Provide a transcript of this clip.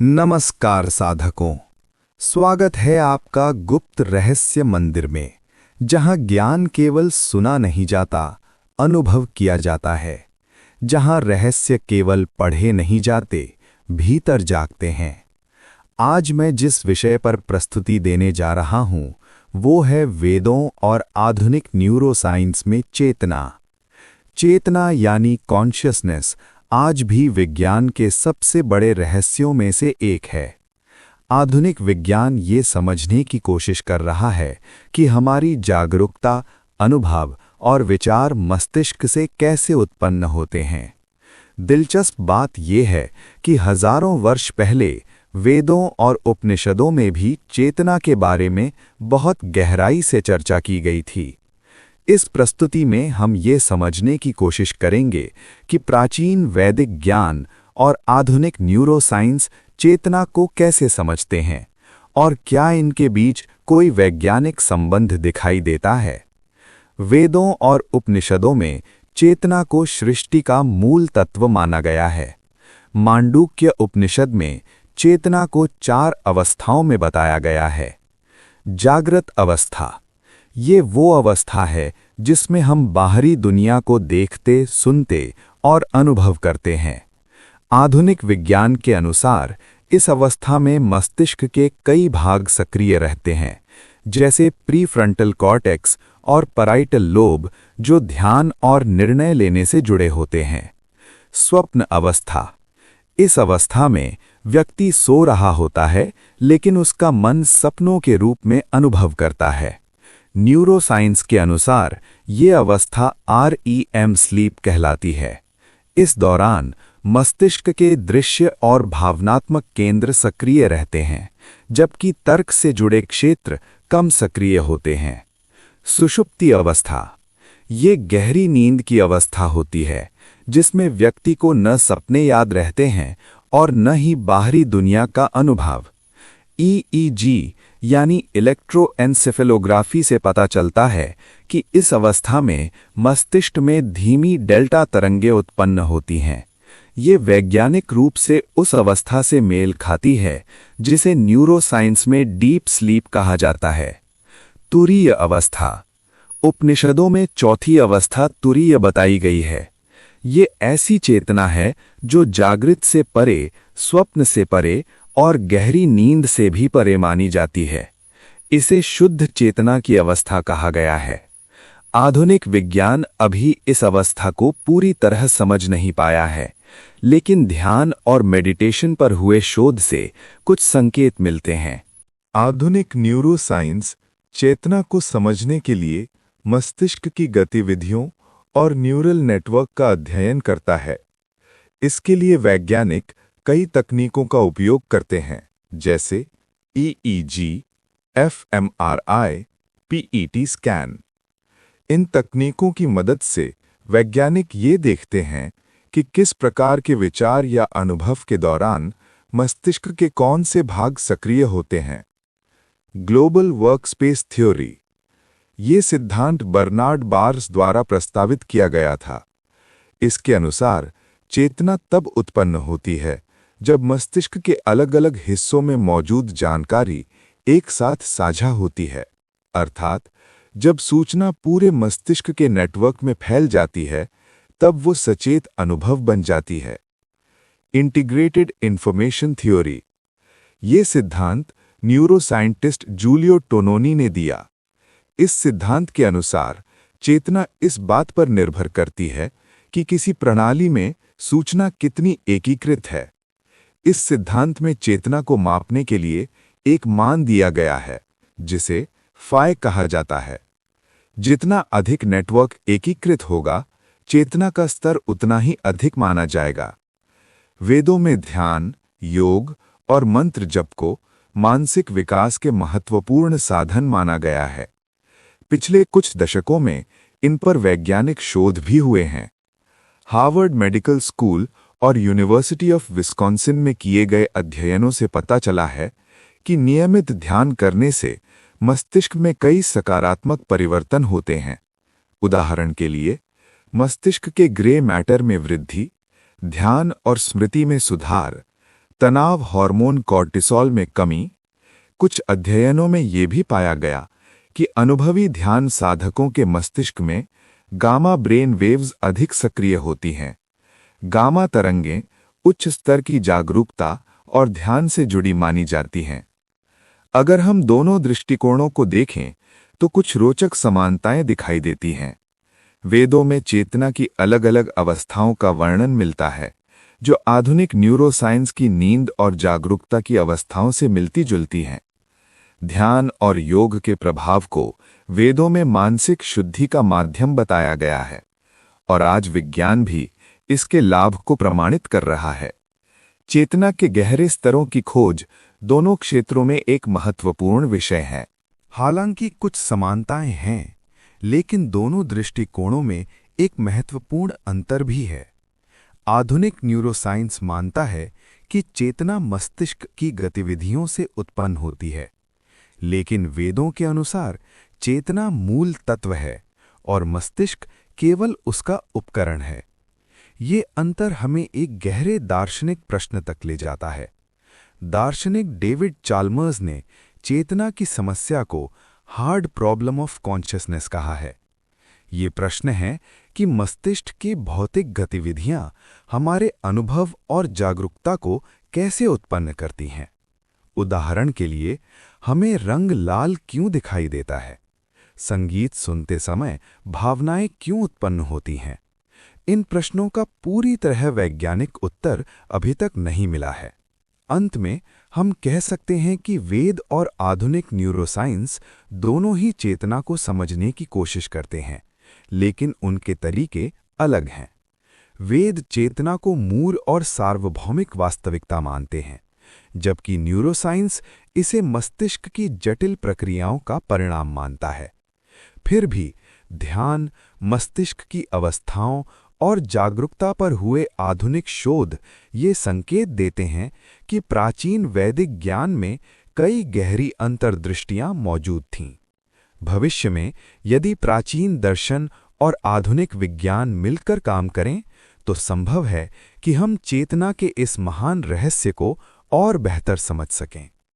नमस्कार साधकों, स्वागत है आपका गुप्त रहस्य मंदिर में, जहां ज्ञान केवल सुना नहीं जाता, अनुभव किया जाता है। जहां रहस्य केवल पढ़े नहीं जाते, भीतर जागते हैं। आज मैं जिस विषय पर प्रस्तुति देने जा रहा हूं, वो है वेदों और आधुनिक न्यूरोसाइंस में चेतना। चेतना यानी कॉन्शियसनेस आज भी विज्ञान के सबसे बड़े रहस्यों में से एक है। आधुनिक विज्ञान ये समझने की कोशिश कर रहा है कि हमारी जागरूकता, अनुभव और विचार मस्तिष्क से कैसे उत्पन्न होते हैं। दिलचस्प बात यह है कि हजारों वर्ष पहले वेदों और उपनिषदों में भी चेतना के बारे में बहुत गहराई से चर्चा की गई थी। इस प्रस्तुति में हम ये समझने की कोशिश करेंगे कि प्राचीन वैदिक ज्ञान और आधुनिक न्यूरोसाइंस चेतना को कैसे समझते हैं और क्या इनके बीच कोई वैज्ञानिक संबंध दिखाई देता है। वेदों और उपनिषदों में चेतना को सृष्टि का मूल तत्व माना गया है। मांडूक्य उपनिषद में चेतना को 4 अवस्थाओं में बताया गया है। जागृत अवस्था, ये वो अवस्था है जिसमें हम बाहरी दुनिया को देखते, सुनते और अनुभव करते हैं। आधुनिक विज्ञान के अनुसार इस अवस्था में मस्तिष्क के कई भाग सक्रिय रहते हैं, जैसे प्रीफ्रंटल कॉर्टेक्स और पैराइटल लोब, जो ध्यान और निर्णय लेने से जुड़े होते हैं। स्वप्न अवस्था, इस अवस्था में व्यक्ति सो रहा होता है, लेकिन उसका मन सपनों के रूप में अनुभव करता है। न्यूरोसाइंस के अनुसार ये अवस्था REM स्लीप कहलाती है। इस दौरान मस्तिष्क के दृश्य और भावनात्मक केंद्र सक्रिय रहते हैं, जबकि तर्क से जुड़े क्षेत्र कम सक्रिय होते हैं। सुषुप्ति अवस्था, ये गहरी नींद की अवस्था होती है, जिसमें व्यक्ति को न सपने याद रहते हैं और न ही बाहरी दुनिया का अनुभव। EEG यानी इलेक्ट्रोएन्सेफेलोग्राफी से पता चलता है कि इस अवस्था में मस्तिष्क में धीमी डेल्टा तरंगें उत्पन्न होती हैं। ये वैज्ञानिक रूप से उस अवस्था से मेल खाती है जिसे न्यूरोसाइंस में डीप स्लीप कहा जाता है। तुरीय अवस्था, उपनिषदों में चौथी अवस्था तुरीय बताई गई है। ये ऐसी चेतना है जो जागृत से परे, स्वप्न से परे और गहरी नींद से भी परे मानी जाती है। इसे शुद्ध चेतना की अवस्था कहा गया है। आधुनिक विज्ञान अभी इस अवस्था को पूरी तरह समझ नहीं पाया है, लेकिन ध्यान और मेडिटेशन पर हुए शोध से कुछ संकेत मिलते हैं। आधुनिक न्यूरोसाइंस चेतना को समझने के लिए मस्तिष्क की गतिविधियों और न्यूरल नेटवर्क का अध्ययन करता है। इसके लिए वैज्ञानिक कई तकनीकों का उपयोग करते हैं, जैसे EEG, fMRI, PET स्कैन। इन तकनीकों की मदद से वैज्ञानिक ये देखते हैं कि किस प्रकार के विचार या अनुभव के दौरान मस्तिष्क के कौन से भाग सक्रिय होते हैं। ग्लोबल वर्कस्पेस थ्योरी, ये सिद्धांत बर्नार्ड बार्स द्वारा प्रस्तावित किया गया था। इसके अनुसार चेतना तब उत्पन्न होती है जब मस्तिष्क के अलग-अलग हिस्सों में मौजूद जानकारी एक साथ साझा होती है, अर्थात जब सूचना पूरे मस्तिष्क के नेटवर्क में फैल जाती है, तब वो सचेत अनुभव बन जाती है। इंटीग्रेटेड इंफॉर्मेशन थ्योरी, ये सिद्धांत न्यूरोसाइंटिस्ट जूलियो टोनोनी ने दिया। इस सिद्धांत के अनुसार चेतना इस बात पर निर्भर करती है कि किसी प्रणाली में सूचना कितनी एकीकृत है। इस सिद्धांत में चेतना को मापने के लिए एक मान दिया गया है, जिसे फाई कहा जाता है। जितना अधिक नेटवर्क एकीकृत होगा, चेतना का स्तर उतना ही अधिक माना जाएगा। वेदों में ध्यान, योग और मंत्र जप को मानसिक विकास के महत्वपूर्ण साधन माना गया है। पिछले कुछ दशकों में इन पर वैज्ञानिक शोध भी हुए हैं। हार्वर्ड मेडिकल स्कूल और यूनिवर्सिटी ऑफ विस्कॉन्सिन में किए गए अध्ययनों से पता चला है कि नियमित ध्यान करने से मस्तिष्क में कई सकारात्मक परिवर्तन होते हैं। उदाहरण के लिए, मस्तिष्क के ग्रे मैटर में वृद्धि, ध्यान और स्मृति में सुधार, तनाव हार्मोन कॉर्टिसोल में कमी। कुछ अध्ययनों में ये भी पाया गया कि अनुभवी ध्यान साधकों के मस्तिष्क में गामा ब्रेन वेव्स अधिक सक्रिय होती हैं। गामा तरंगें उच्च स्तर की जागरूकता और ध्यान से जुड़ी मानी जाती हैं। अगर हम दोनों दृष्टिकोणों को देखें तो कुछ रोचक समानताएं दिखाई देती हैं। वेदों में चेतना की अलग-अलग अवस्थाओं का वर्णन मिलता है, जो आधुनिक न्यूरोसाइंस की नींद और जागरूकता की अवस्थाओं से मिलती-जुलती हैं। ध्यान और योग के प्रभाव को वेदों में मानसिक शुद्धि का माध्यम बताया गया है, और आज विज्ञान भी इसके लाभ को प्रमाणित कर रहा है। चेतना के गहरे स्तरों की खोज दोनों क्षेत्रों में एक महत्वपूर्ण विषय है। हालांकि कुछ समानताएं हैं, लेकिन दोनों दृष्टिकोणों में एक महत्वपूर्ण अंतर भी है। आधुनिक न्यूरोसाइंस मानता है कि चेतना मस्तिष्क की गतिविधियों से उत्पन्न होती है, लेकिन वेदों के अनुसार चेतना मूल तत्व है और मस्तिष्क केवल उसका उपकरण है। ये अंतर हमें एक गहरे दार्शनिक प्रश्न तक ले जाता है। दार्शनिक डेविड चाल्मर्स ने चेतना की समस्या को हार्ड प्रॉब्लम ऑफ कॉन्शियसनेस कहा है। ये प्रश्न है कि मस्तिष्क की भौतिक गतिविधियां हमारे अनुभव और जागरूकता को कैसे उत्पन्न करती हैं। उदाहरण के लिए, हमें रंग लाल क्यों दिखाई देता है? संगीत सुनते समय भावनाएं क्यों उत्पन्न होती हैं? इन प्रश्नों का पूरी तरह वैज्ञानिक उत्तर अभी तक नहीं मिला है। अंत में हम कह सकते हैं कि वेद और आधुनिक न्यूरोसाइंस दोनों ही चेतना को समझने की कोशिश करते हैं, लेकिन उनके तरीके अलग हैं। वेद चेतना को मूल और सार्वभौमिक वास्तविकता मानते हैं, जबकि न्यूरोसाइंस इसे मस्तिष्क की जटिल प्रक्रियाओं का परिणाम मानता है। फिर भी ध्यान, मस्तिष्क की अवस्थाओं और जागरूकता पर हुए आधुनिक शोध ये संकेत देते हैं कि प्राचीन वैदिक ज्ञान में कई गहरी अंतर्दृष्टियां मौजूद थीं। भविष्य में यदि प्राचीन दर्शन और आधुनिक विज्ञान मिलकर काम करें, तो संभव है कि हम चेतना के इस महान रहस्य को और बेहतर समझ सकें।